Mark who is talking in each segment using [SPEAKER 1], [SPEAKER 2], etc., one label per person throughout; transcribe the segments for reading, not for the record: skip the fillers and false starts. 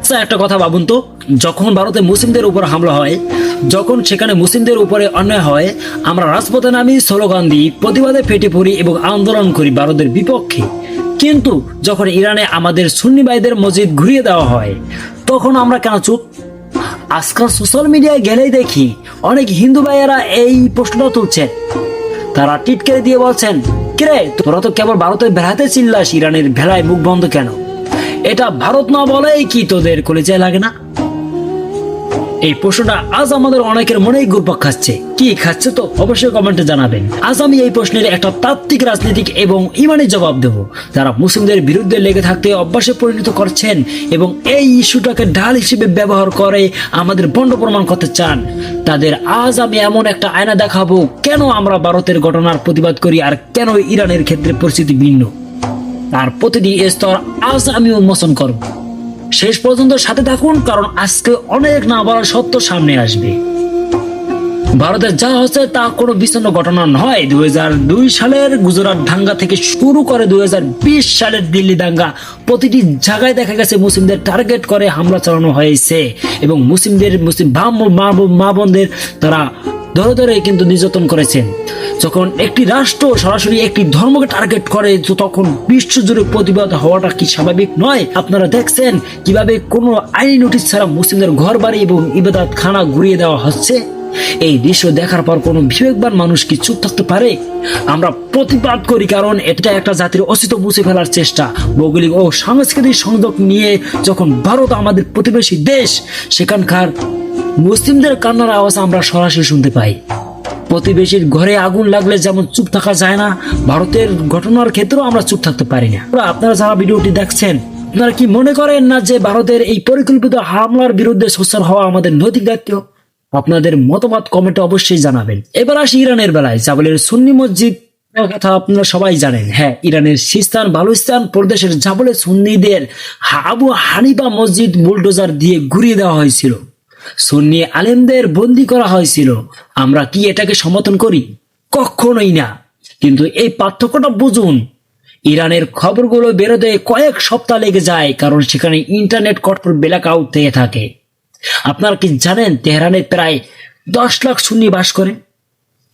[SPEAKER 1] আচ্ছা, একটা কথা ভাবুন তো, যখন ভারতে মুসলিমদের উপর হামলা হয়, যখন সেখানে মুসলিমদের উপরে অন্যায় হয়, আমরা রাজপথে নামি, স্লোগান দিই, প্রতিবাদে ফেটে পড়ি এবং আন্দোলন করি ভারতের বিপক্ষে। কিন্তু যখন ইরানে আমাদের সুন্নি ভাইদের মসজিদ ঘুরিয়ে দেওয়া হয়, তখন আমরা কেন চুপ? আজকাল সোশ্যাল মিডিয়ায় গেলেই দেখি অনেক হিন্দু ভাইয়েরা এই প্রশ্নটা তুলছেন। তারা টিটকেরে দিয়ে বলছেন, কিরে তোরা তো কেবল ভারতের বেড়াতে চিল্লাস, ইরানের ভেলায় মুখ বন্ধ কেন? এটা ভারত না বলেই কি তোদের কলেজায় লাগে না? এই প্রশ্নটা আজ আমাদের অনেকের মনেই ঘুরপাক খাচ্ছে। কি খাচ্ছে তো অবশ্যই কমেন্টে জানাবেন। আজ আমি এই প্রশ্নের একটা তাত্ত্বিক, রাজনৈতিক এবং ইমানি জবাব দেব। যারা মুসলিমদের বিরুদ্ধে লেগে থাকতে অভ্যাসে পরিণত করছেন এবং এই ইস্যুটাকে ঢাল হিসেবে ব্যবহার করে আমাদের বন্ড প্রমাণ করতে চান, তাদের আজ আমি এমন একটা আয়না দেখাবো কেন আমরা ভারতের ঘটনার প্রতিবাদ করি আর কেন ইরানের ক্ষেত্রে পরিস্থিতি ভিন্ন। তার প্রতিটি স্তর আজ আমি উন্মোচন করব। শেষ পর্যন্ত সাথে থাকুন, কারণ আজকে অনেক না বলার সত্য সামনে আসবে। ভারতের যা হচ্ছে তা কোনো বিচ্ছিন্ন ঘটনা নয়। 2002 সালের গুজরাট দাঙ্গা থেকে শুরু করে 2020 সালের দিল্লি দাঙ্গা, প্রতিটি জায়গায় দেখা গেছে মুসলিমদের টার্গেট করে হামলা চালানো হয়েছে এবং মুসলিম মা বোনদের তারা ধরে ধরে কিন্তু নির্যাতন করেছেন। যখন একটি রাষ্ট্র সরাসরি একটি ধর্মকে টার্গেট করে, তখন বিশ্বজুড়ে প্রতিবাদ হওয়াটা কি স্বাভাবিক নয়? আপনারা দেখছেন কিভাবে কোনো আইনি নোটিশ ছাড়া মুসলিমদের ঘর বাড়ি এবং ইবাদত খানা ঘুরিয়ে দেওয়া হচ্ছে। এই দৃশ্য দেখার পর কোনো বিবেকবান মানুষ কি চুপ থাকতে পারে? আমরা প্রতিবাদ করি কারণ এটা একটা জাতির অস্তিত্ব মুছে ফেলার চেষ্টা। ভৌগোলিক ও সাংস্কৃতিক সংযোগ নিয়ে যখন ভারত আমাদের প্রতিবেশী দেশ, সেখানকার মুসলিমদের কান্নার আওয়াজ আমরা সরাসরি শুনতে পাই। প্রতিবেশীর ঘরে আগুন লাগলে যেমন চুপ থাকা যায় না, ভারতের ঘটনার ক্ষেত্রেও আমরা চুপ থাকতে পারি না। আপনারা যারা ভিডিওটি দেখছেন, আপনারা কি মনে করেন না যে ভারতের এই পরিকল্পিত হামলার বিরুদ্ধে সোচ্চার হওয়া আমাদের নৈতিক দায়িত্ব? আপনাদের মতামত কমেন্টে অবশ্যই জানাবেন। এবার আসি ইরানের বেলায়। জাবলের সুন্নি মসজিদ কথা আপনারা সবাই জানেন। হ্যাঁ, ইরানের সিস্তান বালুচিস্তান প্রদেশের জাবলে সুন্নিদের আবু হানিফা মসজিদ বুলডোজার দিয়ে ঘুরিয়ে দেওয়া হয়েছিল, সুন্নি আলেমদের বন্দী করা হয়েছিল। আমরা কি এটাকে সমর্থন করি? কখনোই না। কিন্তু এই পার্থক্যটা বুঝুন, ইরানের খবরগুলো বেরোতে কয়েক সপ্তাহ লেগে যায়, কারণ সেখানে ইন্টারনেট কঠোর ব্ল্যাকআউট থেকে থাকে। আপনারা কি জানেন তেহরানে প্রায় 10 লাখ সুন্নি বাস করে,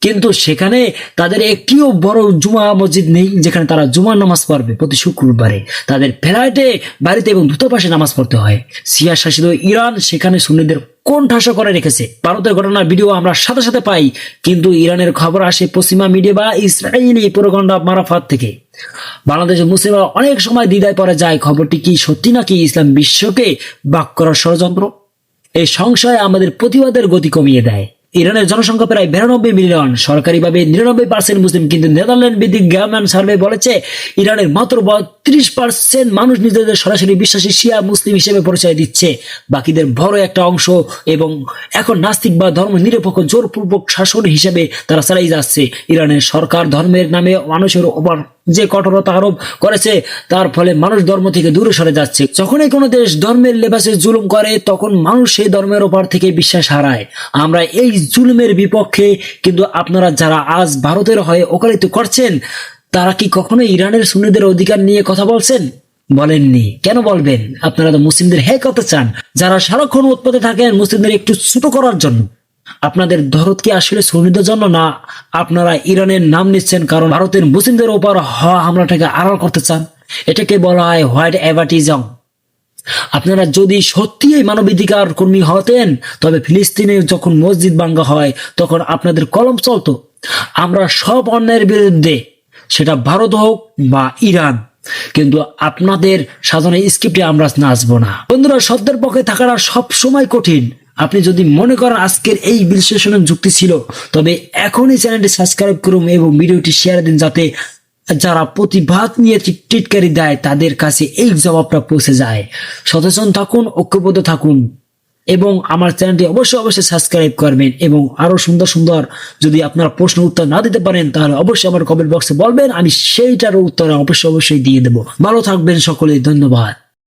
[SPEAKER 1] কিন্তু সেখানে তাদের একটিও বড় জুমা মসজিদ নেই যেখানে তারা জুমার নামাজ পড়বে প্রতি শুক্রবারে। তাদের ফ্ল্যাটে, বাড়িতে এবং দূতাবাসে নামাজ পড়তে হয়। শিয়া শাসিত ইরান সেখানে সুন্নিদের কোন ঠাসা করে রেখেছে। ভারতের ঘটনার ভিডিও আমরা সাথে সাথে পাই, কিন্তু ইরানের খবর আসে পশ্চিমা মিডিয়া বা ইসরায়েলি প্রোপাগান্ডা মারফত থেকে। বাংলাদেশের মুসলিমরা অনেক সময় দ্বিধায় পড়ে যায়, খবরটি কি সত্যি নাকি ইসলাম বিশ্বকে বাক করার ষড়যন্ত্র। এই সংশয় আমাদের প্রতিবাদের গতি কমিয়ে দেয়। ইরানের জনসংখ্যা প্রায় 92 মিলিয়ন, সরকারিভাবে 99% মুসলিম, কিন্তু নেদারল্যান্ড ভিত্তিক গার্মেন্ট সার্ভে বলেছে ইরানের মাত্র 32% মানুষ নিজেদের সরাসরি বিশ্বাসী শিয়া মুসলিম হিসেবে পরিচয় দিচ্ছে। বাকিদের বড় একটা অংশ এবং এখন নাস্তিক বা ধর্ম নিরপেক্ষ জোরপূর্বক শাসন হিসেবে তারা চালিয়ে যাচ্ছে। ইরানের সরকার ধর্মের নামে মানুষের উপর যে কঠোরতা আরোপ করেছে, তার ফলে মানুষ ধর্ম থেকে দূরে সরে যাচ্ছে। যখনই কোনো দেশ ধর্মের লেবাসে জুলুম করে, তখন মানুষ সেই ধর্মের উপর থেকে বিশ্বাস হারায়। আমরা এই জুলুমের বিপক্ষে, কিন্তু আপনারা যারা আজ ভারতের হয়ে ওকালতি করছেন, তারা কি কখনো ইরানের সুন্নিদের অধিকার নিয়ে কথা বলছেন? বলেননি। কেন বলবেন? আপনারা তো মুসলিমদের হে করতে চান, যারা সারাক্ষণ উৎপাতে থাকেন মুসলিমদের একটু ছোট করার জন্য। আপনাদের দরদ কি আসলে সুন্নিদের জন্য না? আপনারা ইরানের নাম নিচ্ছেন কারণ ভারতের মুসলিমদের উপর হওয়া হামলাটাকে আড়াল করতে চান। এটাকে বলা হয় হোয়াইট অ্যাভার্টিজম। আপনারা যদি সত্যি এই মানবাধিকার কর্মী হতেন, তবে ফিলিস্তিনে যখন মসজিদ ভাঙ্গা হয় তখন আপনাদের কলম চলতো। আমরা সব অন্যায়ের বিরুদ্ধে, সেটা ভারত হোক বা ইরান, কিন্তু আপনাদের সাজানো স্ক্রিপ্টে আমরা নাচবো না। বন্ধুরা, সত্যের পক্ষে থাকাটা সব সময় কঠিন। আপনি যদি মনে করেন আজকের এই বিশ্লেষণের যুক্তি ছিল, তবে এখনই চ্যানেলটি সাবস্ক্রাইব করুন এবং ভিডিওটি শেয়ার দিন, যাতে যারা প্রতিবাদ নিয়ে টিটকারি দেয় তাদের কাছে এই জবাবটা পৌঁছে যায়। সচেতন থাকুন, ঐক্যবদ্ধ থাকুন এবং আমার চ্যানেলটি অবশ্যই সাবস্ক্রাইব করবেন। এবং আরো সুন্দর সুন্দর যদি আপনারা প্রশ্ন উত্তর না দিতে পারেন, তাহলে অবশ্যই আমার কমেন্ট বক্সে বলবেন, আমি সেইটার উত্তর অবশ্যই দিয়ে দেবো। ভালো থাকবেন সকলে, ধন্যবাদ।